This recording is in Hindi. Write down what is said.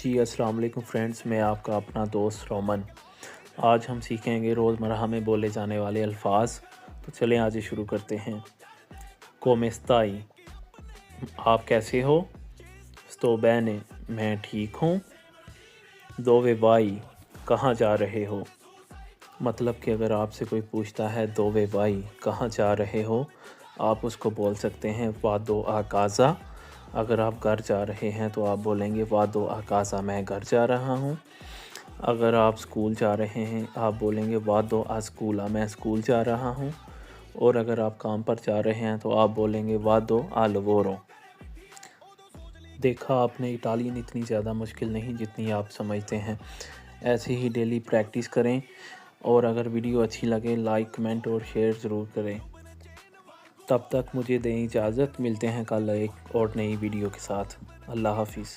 जी अस्सलाम वालेकुम फ्रेंड्स, मैं आपका अपना दोस्त रोमन। आज हम सीखेंगे रोज़मर्रा में बोले जाने वाले अल्फाज। तो चलें आज शुरू करते हैं। कोमेस्ताई, आप कैसे हो? स्तो बैने, मैं ठीक हूँ। दोवे बाई, कहाँ जा रहे हो? मतलब कि अगर आपसे कोई पूछता है दोवे बाई कहाँ जा रहे हो, आप उसको बोल सकते हैं वादो आकाज़ा। अगर आप घर जा रहे हैं तो आप बोलेंगे वादो आकाज़ा, मैं घर जा रहा हूँ। अगर आप स्कूल जा रहे हैं आप बोलेंगे वादो आ स्कूला, मैं स्कूल जा रहा हूँ। और अगर आप काम पर जा रहे हैं तो आप बोलेंगे वादो आ लवोरो। देखा आपने, इटालियन इतनी ज़्यादा मुश्किल नहीं जितनी आप समझते हैं। ऐसे ही डेली प्रैक्टिस करें और अगर वीडियो अच्छी लगे लाइक कमेंट और शेयर ज़रूर करें। तब तक मुझे दें इजाज़त, मिलते हैं कल एक और नई वीडियो के साथ। अल्लाह हाफिज़।